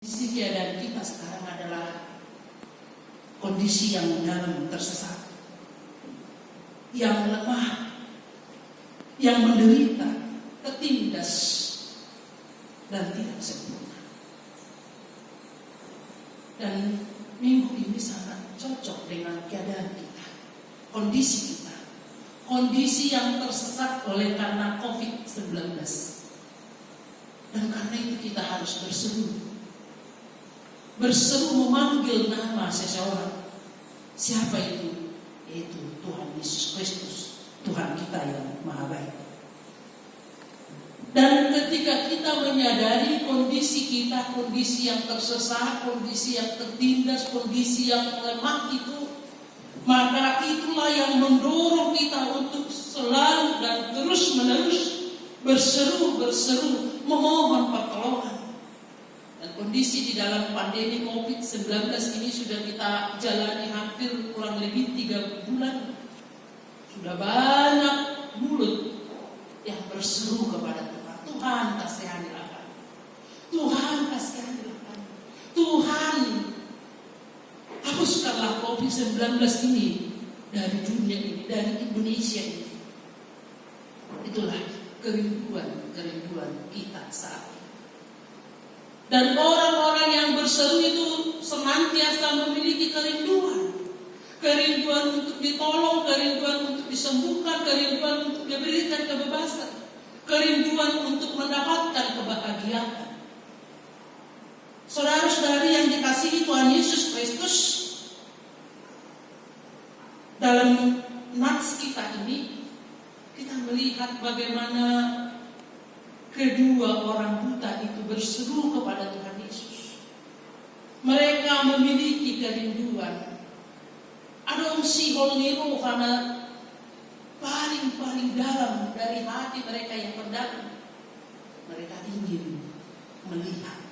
Kondisi keadaan kita sekarang adalah kondisi yang dalam tersesat, yang lemah, yang menderita, tertindas, dan tidak sempurna. Dan minggu ini sangat cocok dengan keadaan kita, kondisi kita, kondisi yang tersesat oleh karena COVID-19. Dan karena itu kita harus berseru memanggil nama seseorang. Siapa itu? Yaitu Tuhan Yesus Kristus, Tuhan kita yang maha baik. Dan ketika kita menyadari kondisi kita, kondisi yang tersesat, kondisi yang tertindas, kondisi yang lemah itu, maka itulah yang mendorong kita untuk selalu dan terus-menerus berseru, memohon pertolongan. Dan kondisi di dalam pandemi COVID-19 ini sudah kita jalani hampir kurang lebih 3 bulan. Sudah banyak mulut yang berseru kepada Tuhan. Tuhan kasihanilah kami. Tuhan kasihanilah kami. Tuhan hapuskanlah COVID-19 ini dari dunia ini, dari Indonesia ini. Itulah kerinduan kita saat ini. Dan orang-orang yang berseru itu senantiasa memiliki kerinduan untuk ditolong, kerinduan untuk disembuhkan, kerinduan untuk diberikan kebebasan, kerinduan untuk mendapatkan kebahagiaan. Saudara-saudari yang dikasihi Tuhan Yesus Kristus, dalam nats kita ini kita melihat bagaimana kedua orang buta itu berseru kepada Tuhan Yesus. Mereka memiliki kerinduan. Ada unsihol niru karena paling dalam dari hati mereka yang terdalam. Mereka ingin melihat.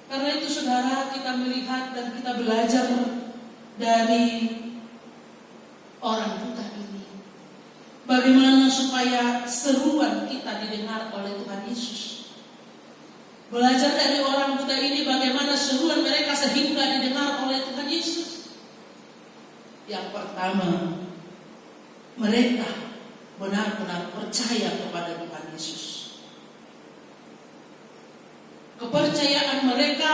Karena itu saudara, kita melihat dan kita belajar dari orang buta ini. Bagaimana supaya seruan kita didengar oleh Tuhan Yesus. Belajar dari orang buta ini bagaimana seruan mereka sehingga didengar oleh Tuhan Yesus. Yang pertama, mereka benar-benar percaya kepada Tuhan Yesus. Kepercayaan mereka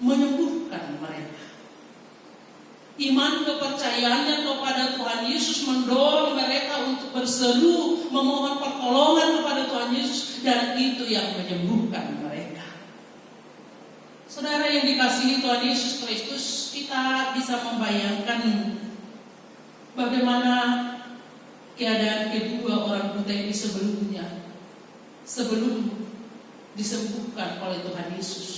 menyembuhkan mereka. Iman kepercayaannya kepada Tuhan Yesus mendorong mereka untuk berseru, memohon pertolongan kepada Tuhan Yesus, dan itu yang menyembuhkan mereka. Saudara yang dikasihi Tuhan Yesus Kristus, kita bisa membayangkan bagaimana keadaan kedua orang buta ini sebelum disembuhkan oleh Tuhan Yesus.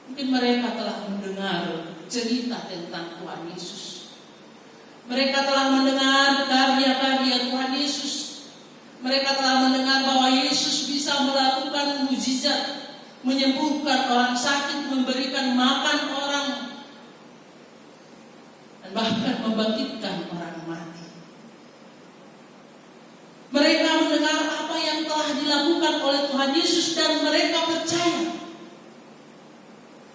Mungkin mereka telah mendengar cerita tentang Tuhan Yesus. Mereka telah mendengar karya-karya Tuhan Yesus. Mereka telah mendengar bahwa Yesus bisa melakukan mukjizat, menyembuhkan orang sakit, memberikan makan orang, dan bahkan membangkitkan orang mati. Mereka mendengar apa yang telah dilakukan oleh Tuhan Yesus dan mereka percaya.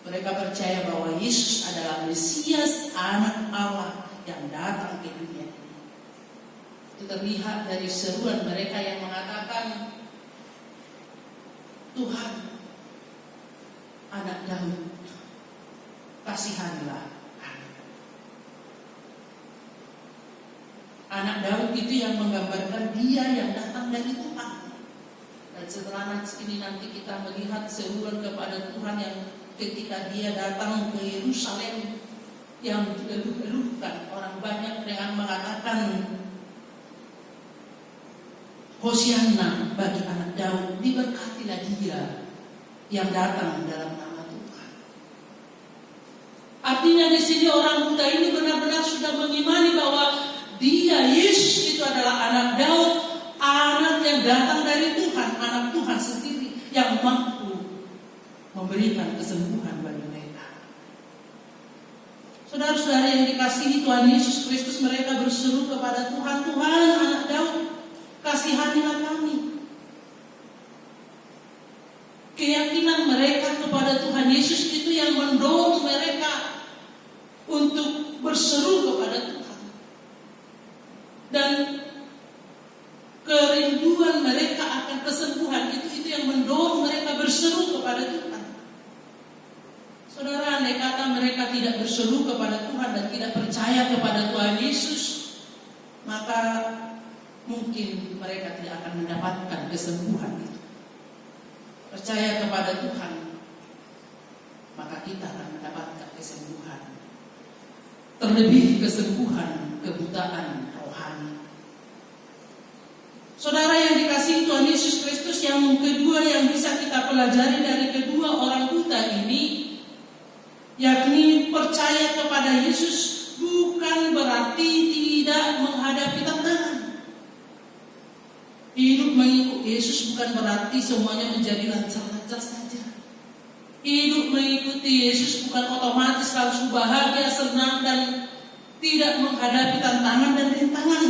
Mereka percaya bahwa Yesus adalah Mesias, anak Allah yang datang ke dunia ini. Itu terlihat dari seruan mereka yang mengatakan, Tuhan, anak Daud, kasihanilah kami. Anak Daud itu yang menggambarkan dia yang datang dari Tuhan. Dan setelah ini nanti kita melihat seruan kepada Tuhan yang ketika dia datang ke Yerusalem yang digeluh-geluhkan orang banyak dengan mengatakan Hosianna bagi anak Daud, diberkatilah dia yang datang dalam nama Tuhan. Artinya di sini orang buta ini benar-benar sudah mengimani bahwa dia Yesus itu adalah anak Daud, anak yang datang dari Tuhan, anak Tuhan sendiri yang mampu memberikan kesembuhan bagi mereka. Saudara-saudara yang dikasihi Tuhan Yesus Kristus, mereka berseru kepada Tuhan, Tuhan anak Daud, kasihanilah kami. Keyakinan mereka kepada Tuhan Yesus itu yang mendorong mereka untuk berseru kepada Tuhan. Dan kerinduan mereka akan kesembuhan itu yang mendorong mereka berseru kepada Tuhan. Saudara, andai kata mereka tidak berseru kepada Tuhan dan tidak percaya kepada Tuhan Yesus, maka mungkin mereka tidak akan mendapatkan kesembuhan itu. Percaya kepada Tuhan, maka kita akan mendapatkan kesembuhan. Terlebih kesembuhan kebutaan rohani. Saudara yang dikasihi Tuhan Yesus Kristus, yang kedua yang bisa kita pelajari dari kedua orang buta ini, yakni percaya kepada Yesus bukan berarti tidak menghadapi tantangan. Hidup mengikut Yesus bukan berarti semuanya menjadi lancar-lancar saja. Hidup mengikuti Yesus bukan otomatis langsung bahagia, senang, dan tidak menghadapi tantangan dan rintangan.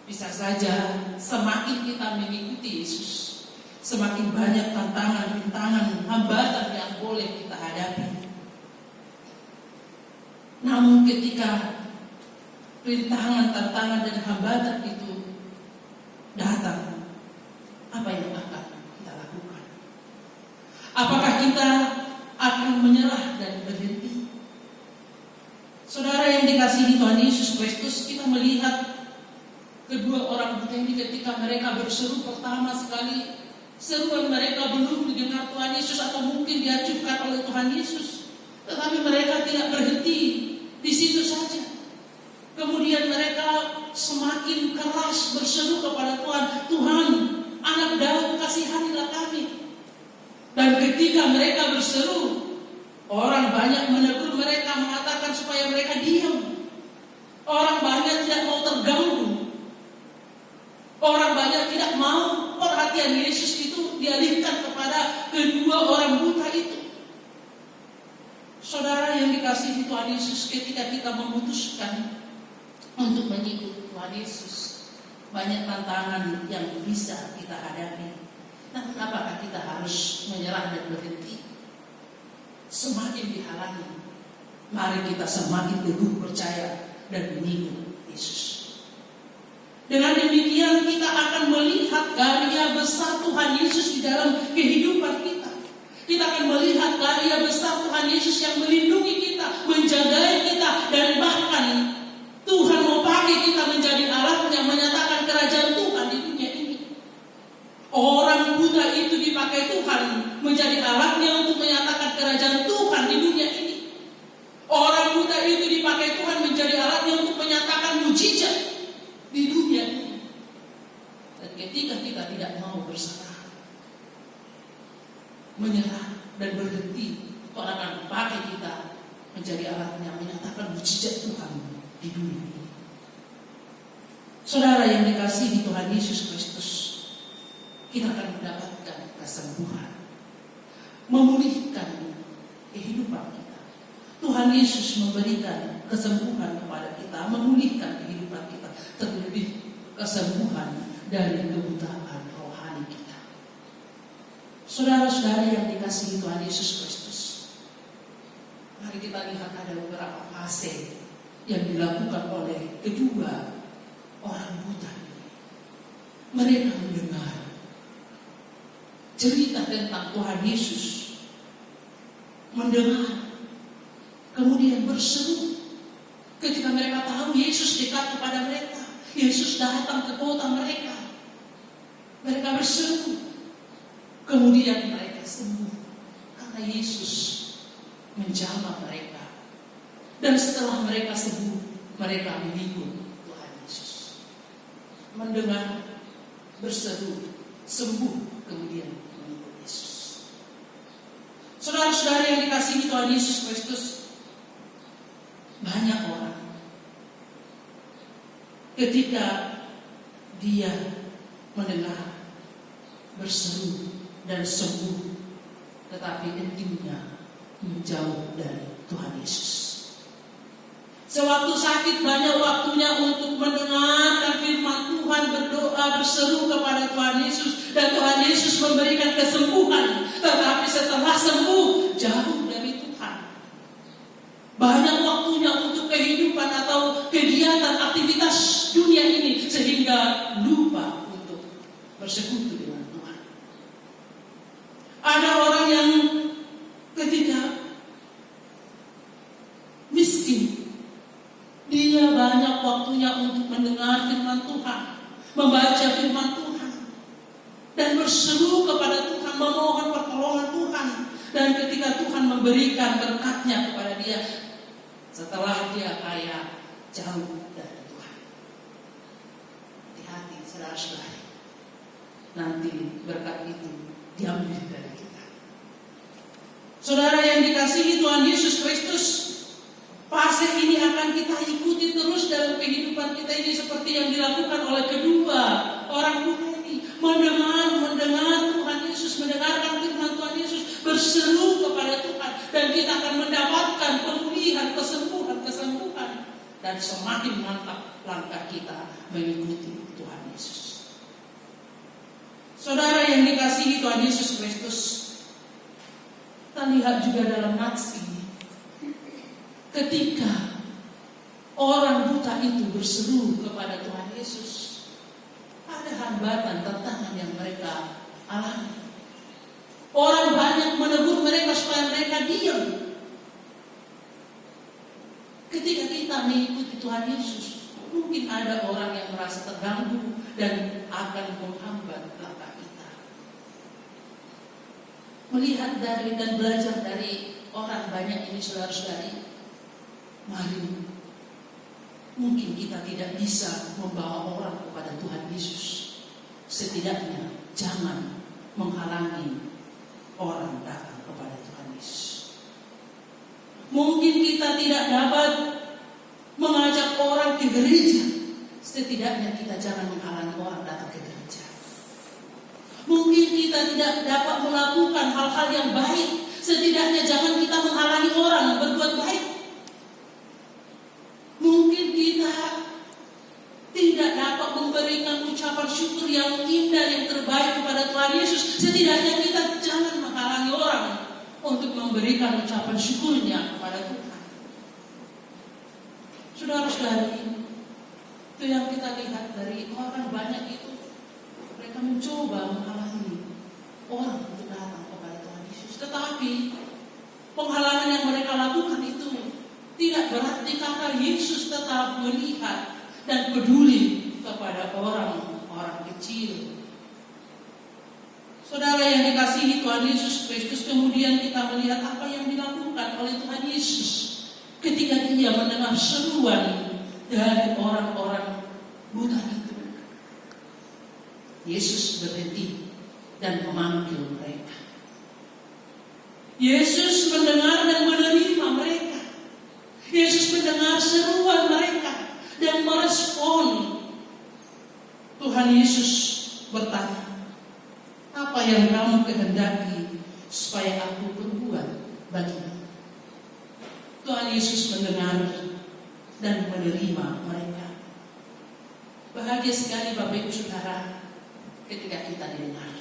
Bisa saja semakin kita mengikuti Yesus, semakin banyak tantangan, rintangan, hambatan yang boleh kita hadapi. Namun ketika rintangan, tantangan, dan hambatan itu datang, apa yang akan kita lakukan? Apakah kita akan menyerah dan berhenti? Saudara yang dikasihi Tuhan Yesus Kristus, kita melihat kedua orang buta ini ketika mereka berseru pertama sekali, seruan mereka belum didengar Tuhan Yesus atau mungkin diacuhkan oleh Tuhan Yesus, tetapi mereka tidak berhenti di situ saja. Kemudian mereka semakin keras berseru kepada Tuhan, Tuhan, Anak Daud, kasihanilah kami. Dan ketika mereka berseru, orang banyak menegur mereka, mengatakan supaya mereka diam. Orang banyak tidak mau terganggu. Orang banyak tidak mau perhatian Yesus itu dialihkan kepada kedua orang buta itu. Saudara yang dikasihi Tuhan Yesus, ketika kita memutuskan untuk mengikut Tuhan Yesus, banyak tantangan yang bisa kita hadapi. Namun apakah kita harus menyerah dan berhenti? Semakin dihalangi, mari kita semakin teguh percaya dan mengikut Yesus. Dengan demikian kita akan melihat karya besar Tuhan Yesus di dalam kehidupan kita. Kita akan melihat karya besar Tuhan Yesus yang melindungi kita, menjaga kita, dan bahkan Tuhan mau pakai kita menjadi alatnya menyatakan kerajaan Tuhan di dunia ini. Orang buta itu dipakai Tuhan menjadi alatnya untuk menyatakan kerajaan Tuhan di dunia ini. Orang buta itu dipakai Tuhan menjadi alatnya untuk menyatakan mujizat di dunia ini. Dan ketika kita tidak mau berserah, menyerah dan berhenti, Tuhan akan pakai kita menjadi alatnya menyatakan mujizat Tuhan di dunia ini. Saudara yang dikasihi Tuhan Yesus Kristus, kita akan mendapatkan kesembuhan, memulihkan kehidupan kita. Tuhan Yesus memberikan kesembuhan kepada kita, memulihkan kehidupan kita, terlebih kesembuhan dari kebutaan rohani kita. Saudara-saudari yang dikasihi Tuhan Yesus Kristus, mari kita lihat ada beberapa fase yang dilakukan oleh kedua orang buta ini. Mereka mendengar cerita tentang Tuhan Yesus, mendengar, kemudian berseru. Ketika mereka tahu Yesus dekat kepada mereka, Yesus datang ke kota mereka, mereka berseru. Kemudian mereka sembuh karena Yesus menjamah mereka. Dan setelah mereka sembuh, mereka mengikut Tuhan Yesus. Mendengar, berseru, sembuh, kemudian mengikut Yesus. Saudara-saudara yang dikasihi Tuhan Yesus Kristus, banyak orang ketika dia mendengar, berseru, dan sembuh, tetapi intinya menjauh dari Tuhan Yesus. Sewaktu sakit banyak waktunya untuk mendengarkan firman Tuhan, berdoa, berseru kepada Tuhan Yesus, dan Tuhan Yesus memberikan kesembuhan. setelah sembuh jauh dari Tuhan. Banyak waktunya untuk kehidupan atau kegiatan aktivitas dunia ini sehingga lupa untuk bersekutu dengan Tuhan. Ada orang yang ketika miskin, dia banyak waktunya untuk mendengar firman Tuhan, membaca firman Tuhan, dan berseru kepada Tuhan, memohon pertolongan Tuhan. Dan ketika Tuhan memberikan berkatnya kepada dia, setelah dia kaya, jauh dari Tuhan. Hati-hati saudara-saudari, nanti berkat itu diambil dari kita. Saudara yang dikasihi Tuhan Yesus Kristus, fase ini akan kita ikuti terus dalam kehidupan kita ini, seperti yang dilakukan oleh kedua orang buta ini. Mendengar Tuhan Yesus, mendengarkan firman Tuhan Yesus, berseru kepada Tuhan, dan kita akan mendapatkan pemulihan, kesembuhan, dan semakin mantap langkah kita mengikuti Tuhan Yesus. Saudara yang dikasihi Tuhan Yesus Kristus, kita lihat juga dalam nats ini, ketika orang buta itu berseru kepada Tuhan Yesus, ada hambatan, tantangan yang mereka alami. Orang banyak menegur mereka supaya mereka diam. Ketika kita mengikuti Tuhan Yesus, mungkin ada orang yang merasa terganggu dan akan menghambat langkah kita. Melihat dari dan belajar dari orang banyak ini, saudara-saudari, mari, mungkin kita tidak bisa membawa orang kepada Tuhan Yesus. Setidaknya jangan menghalangi orang datang kepada Tuhan Yesus. Mungkin kita tidak dapat mengajak orang ke gereja. Setidaknya kita jangan menghalangi orang datang ke gereja. Mungkin kita tidak dapat melakukan hal-hal yang baik. Setidaknya jangan kita menghalangi orang berbuat baik. Mungkin kita tidak dapat memberikan ucapan syukur yang indah, yang terbaik kepada Tuhan Yesus. Setidaknya kita jangan menghalangi orang untuk memberikan ucapan syukurnya kepada Tuhan. Saudara-saudari, itu yang kita lihat dari orang banyak itu. Mereka mencoba menghalangi orang untuk datang kepada Tuhan Yesus. Tetapi penghalangan yang mereka lakukan itu tidak berarti kata Yesus tetap melihat dan peduli kepada orang-orang kecil. Saudara yang dikasihi Tuhan Yesus Kristus, kemudian kita melihat apa yang dilakukan oleh Tuhan Yesus ketika dia mendengar seruan dari orang-orang buta itu. Yesus berhenti dan memanggil mereka. Yesus mendengar dan menerima mereka. Yesus mendengar seruan mereka dan merespon. Tuhan Yesus bertanya, apa yang kamu kehendaki supaya aku perbuat bagimu? Tuhan Yesus mendengar dan menerima mereka. Bahagia sekali Bapak Ibu Saudara ketika kita didengar.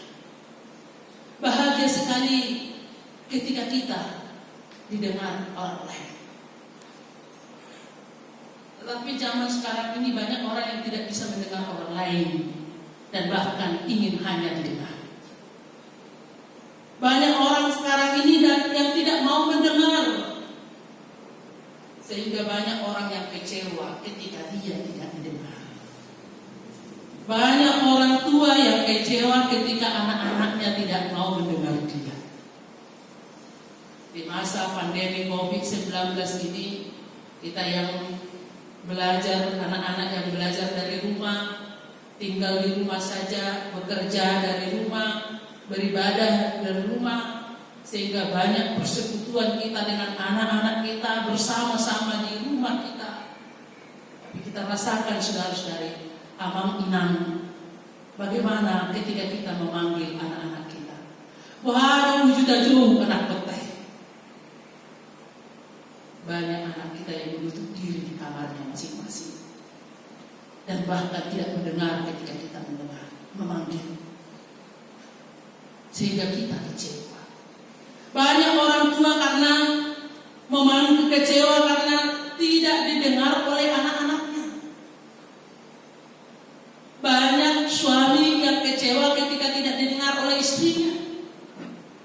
Bahagia sekali ketika kita didengar orang lain. Tetapi zaman sekarang ini banyak orang yang tidak bisa mendengar orang lain dan bahkan ingin hanya didengar. Banyak orang sekarang ini dan yang tidak mau mendengar, sehingga banyak orang yang kecewa ketika dia tidak didengar. Banyak orang tua yang kecewa ketika anak-anaknya tidak mau mendengar dia. Di masa pandemi COVID-19 ini, kita yang belajar, anak-anak yang belajar dari rumah, tinggal di rumah saja, bekerja dari rumah, beribadah dari rumah, sehingga banyak persekutuan kita dengan anak-anak kita bersama-sama di rumah kita. Tapi kita rasakan saudara-saudari, amang inang, bagaimana ketika kita memanggil anak-anak kita. Wah, juta jauh anak petai. Banyak anak kita yang menutup diri di kamarnya masing-masing dan bahkan tidak mendengar ketika kita memanggil, sehingga kita kecewa. Banyak orang tua karena memang kecewa karena tidak didengar oleh anak-anaknya. Banyak suami yang kecewa ketika tidak didengar oleh istrinya.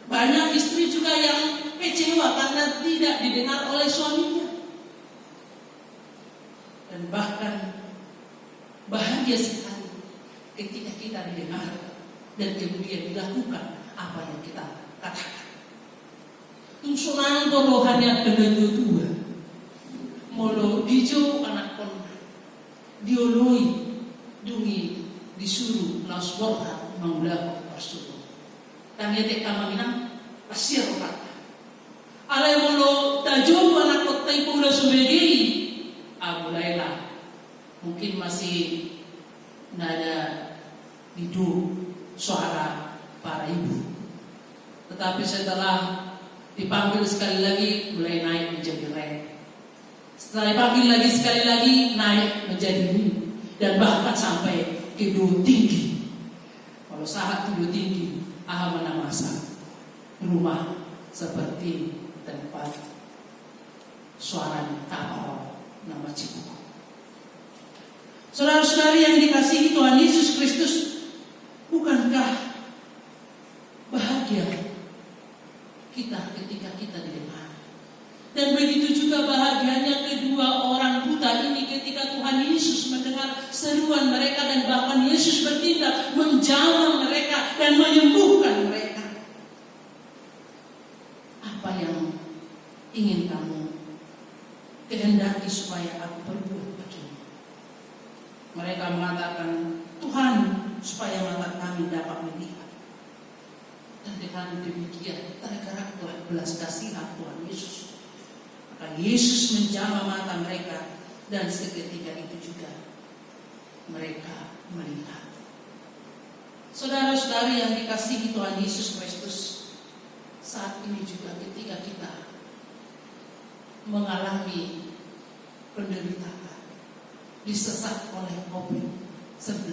Banyak istri juga yang kecewa karena tidak didengar oleh suaminya. Dan bahkan bahagia sekali ketika kita didengar dan kemudian dilakukan apa yang kita katakan. Tungsunang korohannya kedua-dua. Molo dijo anak pon dioloi dungi disuruh laus borha maulah persuruh. Tanya tek kamaminang pasir rata. Alai molo tajo anak kotai pula subegi. Mulailah mungkin masih nada hidup suara para ibu, tetapi setelah dipanggil sekali lagi mulai naik menjadi re. Setelah dipanggil lagi sekali lagi naik menjadi mi, dan bahkan sampai ke do tinggi. Kalau saat do tinggi, mana masa rumah seperti tempat suara kapal nama Cibuku. Saudara-saudari yang dikasihi Tuhan Yesus Kristus, bukankah bahagia kita ketika kita didengar? Dan begitu juga bahagianya kedua orang buta ini ketika Tuhan Yesus mendengar seruan mereka dan bahkan Yesus bertindak menjamah mereka dan menyembuhkan mereka. Apa yang ingin kamu kehendaki supaya aku berbuat begini? Mereka mengatakan, Tuhan, supaya mata kami dapat melihat. Dan dengan demikian tergeraklah belas kasihan Tuhan Yesus. Maka Yesus menjamah mata mereka dan seketika itu juga mereka melihat. Saudara-saudari yang dikasihi Tuhan Yesus Kristus, saat ini juga ketika kita mengalami penderitaan, disesak oleh COVID-19,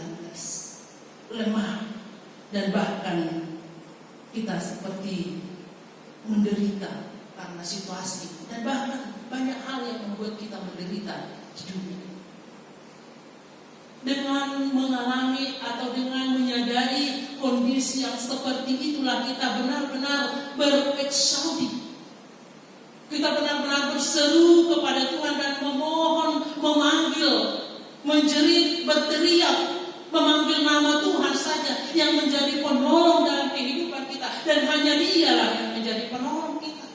lemah, dan bahkan kita seperti menderita karena situasi, dan bahkan banyak hal yang membuat kita menderita di dunia. Dengan mengalami atau dengan menyadari kondisi yang seperti itulah kita benar-benar bereksaudi. Kita benar-benar berseru kepada Tuhan dan memohon, memanggil, menjerit, berteriak, memanggil nama Tuhan saja yang menjadi penolong dalam kehidupan kita. Dan hanya Dialah yang menjadi penolong kita.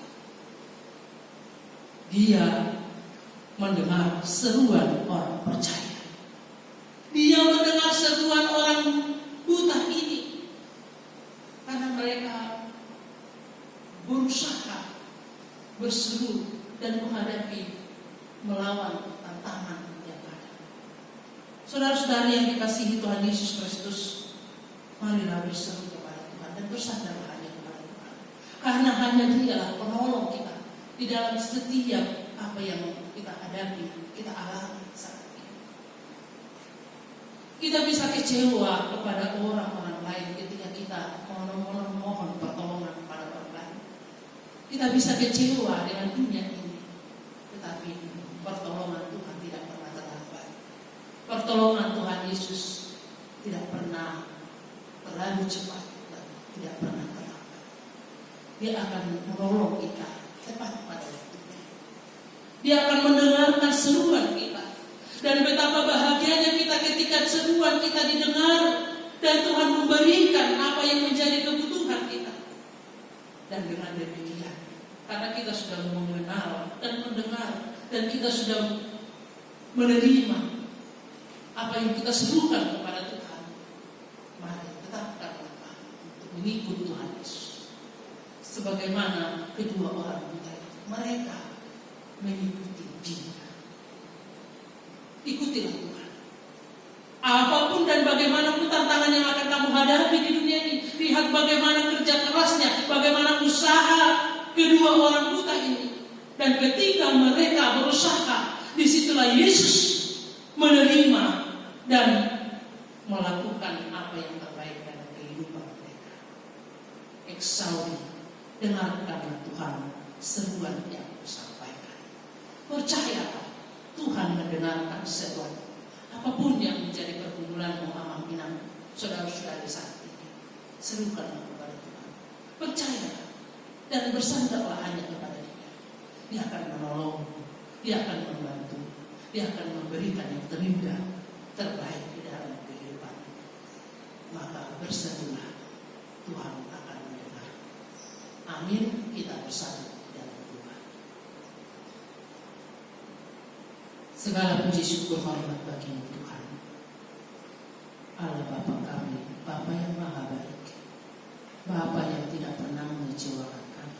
Dia mendengar seruan orang percaya. Dia mendengar seruan orang buta ini. Karena mereka berusaha berseru dan menghadapi melawan tantangan yang ada. Saudara-saudari yang dikasihi Tuhan Yesus Kristus, marilah berseru kepada Tuhan dan bersandarlah hanya kepada Tuhan. Karena hanya Dialah penolong kita di dalam setiap apa yang kita hadapi, kita alami saat ini. Kita bisa kecewa kepada orang-orang lain ketika kita mohon pertolongan kepada orang lain. Kita bisa kecewa dengan dunia ini, tetapi pertolongan Tuhan tidak pernah terlambat. Pertolongan Tuhan Yesus tidak pernah terlalu cepat dan tidak pernah terlambat. Dia akan menolong kita tepat pada waktunya. Dia akan mendengarkan seruan kita. Dan betapa bahagianya kita ketika seruan kita didengar dan Tuhan memberikan apa yang menjadi kebutuhan kita. Dan dengan demikian, karena kita sudah mengenal dan mendengar dan kita sudah menerima apa yang kita serukan kepada Tuhan, mari tetapkan langkah untuk mengikut Tuhan Yesus. Sebagaimana kedua orang buta itu, mereka mengikuti Dia. Ikutilah Tuhan. Apapun dan bagaimanapun tantangan yang akan kamu hadapi di dunia ini, lihat bagaimana kerja kerasnya, bagaimana usaha kedua orang buta ini. Dan ketika mereka berusaha, disitulah Yesus menerima dan melakukan apa yang terbaik dalam kehidupan mereka. Eksaudi dengarkanlah Tuhan seruan yang kusampaikan. Percayalah Tuhan mendengarkan seruan. Apapun yang menjadi pergumulan Muhammad Minang, saudara-saudari saat ini, serukanlah kepada Tuhan. Percayalah dan bersandarlah hanya kepada Dia. Dia akan menolong, Dia akan membantu, Dia akan memberikan yang terindah, terbaik di dalam kehidupan. Maka berserulah, Tuhan akan mendengar. Amin. Kita bersatu dalam doa. Segala puji syukur hormat bagi-Mu Tuhan, Allah Bapa kami, Bapa yang maha baik, Bapa yang tidak pernah mengecewakan kami,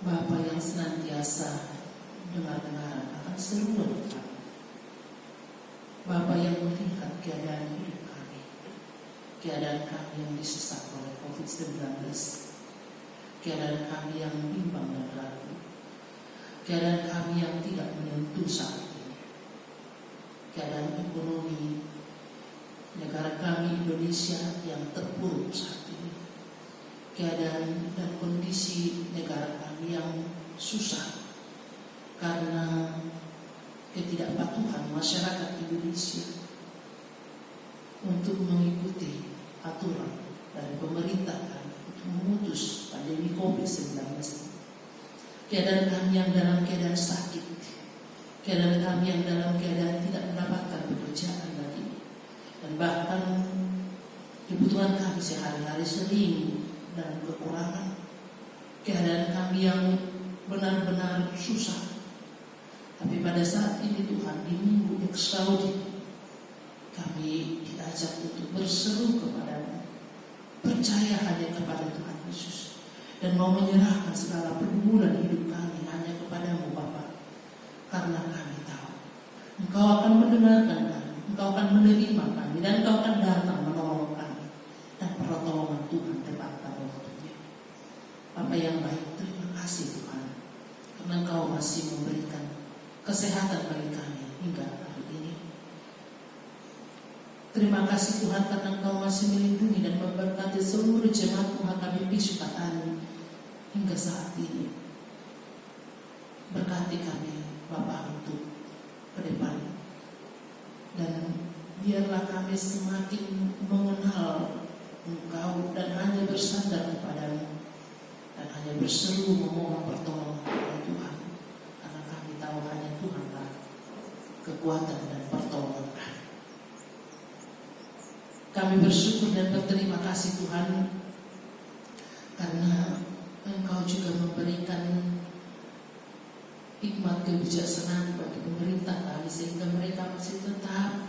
Bapa yang senantiasa dengar-dengaran akan seruan kami, Bapa yang melihat keadaan hidup kami, keadaan kami yang disesak oleh COVID-19, keadaan kami yang bimbang dan ragu, keadaan kami yang tidak menentu saat ini, keadaan ekonomi negara kami Indonesia yang terpuruk saat ini, keadaan dan kondisi negara kami yang susah karena ketidakpatuhan masyarakat Indonesia untuk mengikuti aturan dari pemerintah kami untuk memutus pandemi COVID-19. Keadaan kami yang dalam keadaan sakit, keadaan kami yang dalam keadaan tidak mendapatkan pekerjaan lagi, dan bahkan kebutuhan kami sehari-hari sering dalam kekurangan. Keadaan kami yang benar-benar susah. Tapi pada saat ini Tuhan, di minggu ekstraordinari, kami diajak untuk berseru kepada-Mu, percaya hanya kepada Tuhan Yesus, dan mau menyerahkan segala pergumulan hidup kami hanya kepada-Mu Bapa. Karena kami tahu Engkau akan mendengarkan kami, Engkau akan menerima kami, dan Engkau akan datang menolong kami, dan pertolongan Tuhan tepat pada waktunya. Bapa yang baik, terima kasih Tuhan, karena Engkau masih memberikan kesehatan bagi kami hingga hari ini. Terima kasih Tuhan karena Engkau masih melindungi dan memberkati seluruh jemaat-Mu HKBP Sukatani hingga saat ini. Berkati kami Bapa untuk ke depan, dan biarlah kami semakin mengenal Engkau dan hanya bersandar kepada-Mu, dan hanya berseru memohon pertolongan kepada Tuhan, karena kami tahu hanya Tuhanlah kekuatan dan pertolongan kami. Kami bersyukur dan berterima kasih Tuhan, karena Engkau juga memberikan hikmat kebijaksanaan bagi pemerintah